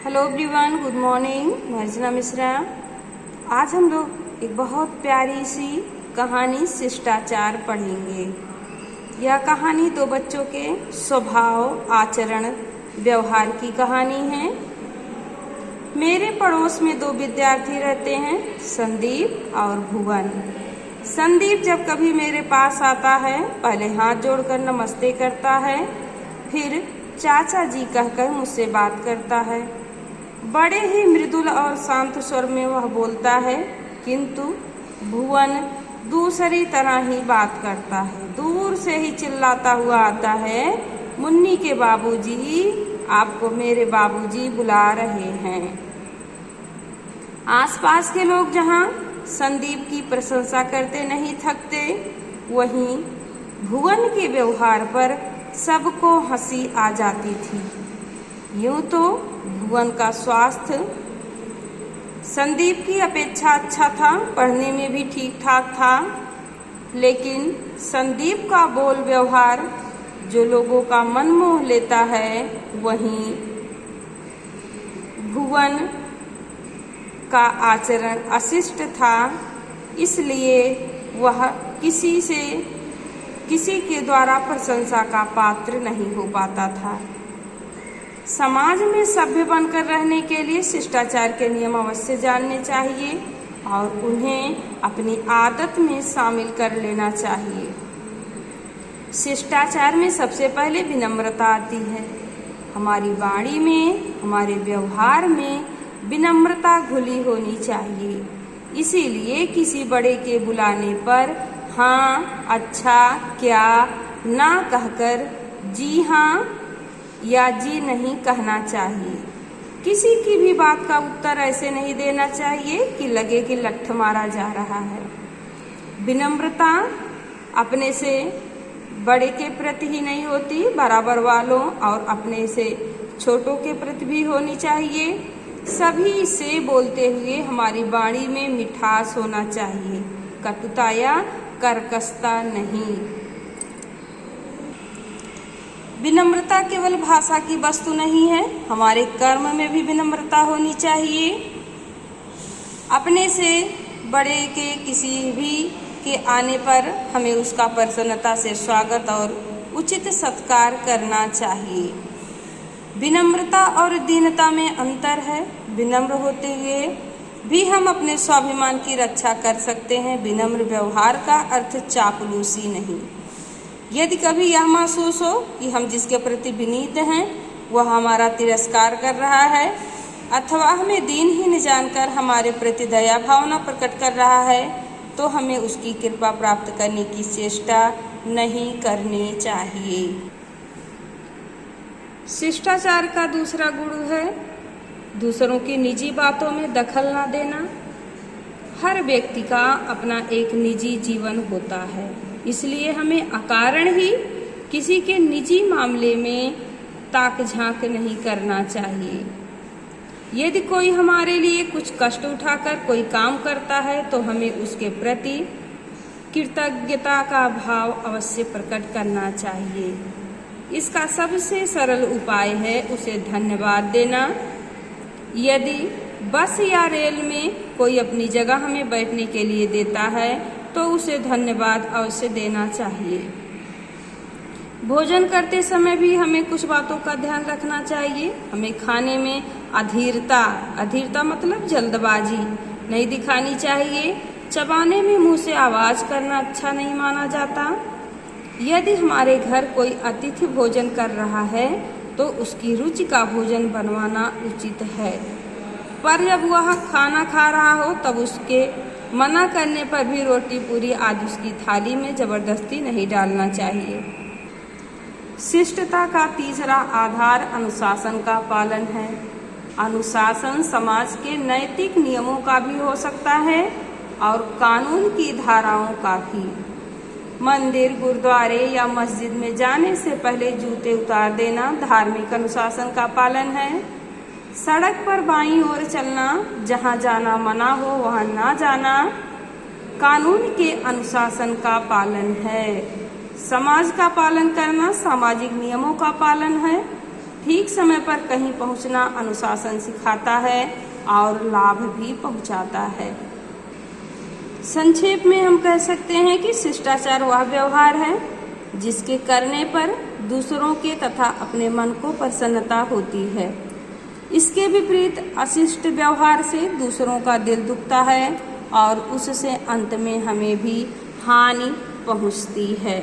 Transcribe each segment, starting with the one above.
Hello everyone, good morning. मैं अर्चना मिश्रा। आज हम लोग एक बहुत प्यारी सी कहानी शिष्टाचार पढ़ेंगे। यह कहानी दो बच्चों के स्वभाव, आचरण, व्यवहार की कहानी है। मेरे पड़ोस में दो विद्यार्थी रहते हैं, संदीप और भुवन। संदीप जब कभी मेरे पास आता है, पहले हाथ जोड़कर नमस्ते करता है, फिर चाचा जी कहकर मुझसे बात करता है। बड़े ही मृदुल और शांत स्वर में वह बोलता है, किंतु भुवन दूसरी तरह ही बात करता है। दूर से ही चिल्लाता हुआ आता है, मुन्नी के बाबूजी, आपको मेरे बाबूजी बुला रहे हैं। आसपास के लोग जहाँ संदीप की प्रशंसा करते नहीं थकते, वहीं भुवन के व्यवहार पर सबको हंसी आ जाती थी। यूं तो भुवन का स्वास्थ्य संदीप की अपेक्षा अच्छा था, पढ़ने में भी ठीक ठाक था, लेकिन संदीप का बोल व्यवहार जो लोगों का मन मोह लेता है, वहीं भुवन का आचरण अशिष्ट था। इसलिए वह किसी के द्वारा प्रशंसा का पात्र नहीं हो पाता था। समाज में सभ्य बनकर रहने के लिए शिष्टाचार के नियम अवश्य जानने चाहिए और उन्हें अपनी आदत में शामिल कर लेना चाहिए। शिष्टाचार में सबसे पहले विनम्रता आती है। हमारी वाणी में, हमारे व्यवहार में विनम्रता घुली होनी चाहिए। इसीलिए किसी बड़े के बुलाने पर हाँ, अच्छा, क्या ना कहकर जी हाँ या जी नहीं कहना चाहिए। किसी की भी बात का उत्तर ऐसे नहीं देना चाहिए कि लगे कि लठ मारा जा रहा है। विनम्रता अपने से बड़े के प्रति ही नहीं होती, बराबर वालों और अपने से छोटों के प्रति भी होनी चाहिए। सभी से बोलते हुए हमारी वाणी में मिठास होना चाहिए, कटुता या कर्कशता नहीं। विनम्रता केवल भाषा की वस्तु नहीं है, हमारे कर्म में भी विनम्रता होनी चाहिए। अपने से बड़े के किसी भी के आने पर हमें उसका प्रसन्नता से स्वागत और उचित सत्कार करना चाहिए। विनम्रता और दीनता में अंतर है। विनम्र होते हुए भी हम अपने स्वाभिमान की रक्षा कर सकते हैं। विनम्र व्यवहार का अर्थ चापलूसी नहीं। यदि कभी यह महसूस हो कि हम जिसके प्रति विनीत हैं वह हमारा तिरस्कार कर रहा है अथवा हमें दीनहीन जानकर हमारे प्रति दया भावना प्रकट कर रहा है, तो हमें उसकी कृपा प्राप्त करने की चेष्टा नहीं करनी चाहिए। शिष्टाचार का दूसरा गुण है दूसरों की निजी बातों में दखल न देना। हर व्यक्ति का अपना एक निजी जीवन होता है, इसलिए हमें अकारण ही किसी के निजी मामले में ताक झांक नहीं करना चाहिए। यदि कोई हमारे लिए कुछ कष्ट उठाकर कोई काम करता है, तो हमें उसके प्रति कृतज्ञता का भाव अवश्य प्रकट करना चाहिए। इसका सबसे सरल उपाय है उसे धन्यवाद देना। यदि बस या रेल में कोई अपनी जगह हमें बैठने के लिए देता है, तो उसे धन्यवाद अवश्य देना चाहिए। भोजन करते समय भी हमें कुछ बातों का ध्यान रखना चाहिए। हमें खाने में अधीरता मतलब जल्दबाजी नहीं दिखानी चाहिए। चबाने में मुंह से आवाज करना अच्छा नहीं माना जाता। यदि हमारे घर कोई अतिथि भोजन कर रहा है, तो उसकी रुचि का भोजन बनवाना उचित है, पर जब वह खाना खा रहा हो तब उसके मना करने पर भी रोटी पूरी आदि उसकी थाली में जबरदस्ती नहीं डालना चाहिए। शिष्टता का तीसरा आधार अनुशासन का पालन है। अनुशासन समाज के नैतिक नियमों का भी हो सकता है और कानून की धाराओं का भी। मंदिर, गुरुद्वारे या मस्जिद में जाने से पहले जूते उतार देना धार्मिक अनुशासन का पालन है। सड़क पर बाईं ओर चलना, जहां जाना मना हो वहां ना जाना कानून के अनुशासन का पालन है। समाज का पालन करना सामाजिक नियमों का पालन है। ठीक समय पर कहीं पहुंचना अनुशासन सिखाता है और लाभ भी पहुंचाता है। संक्षेप में हम कह सकते हैं कि शिष्टाचार वह व्यवहार है जिसके करने पर दूसरों के तथा अपने मन को प्रसन्नता होती है। इसके विपरीत अशिष्ट व्यवहार से दूसरों का दिल दुखता है और उससे अंत में हमें भी हानि पहुंचती है।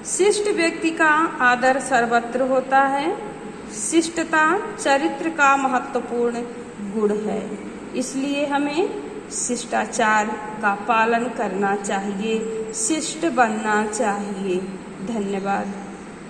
शिष्ट व्यक्ति का आदर सर्वत्र होता है। शिष्टता चरित्र का महत्वपूर्ण गुण है, इसलिए हमें शिष्टाचार का पालन करना चाहिए, शिष्ट बनना चाहिए। धन्यवाद।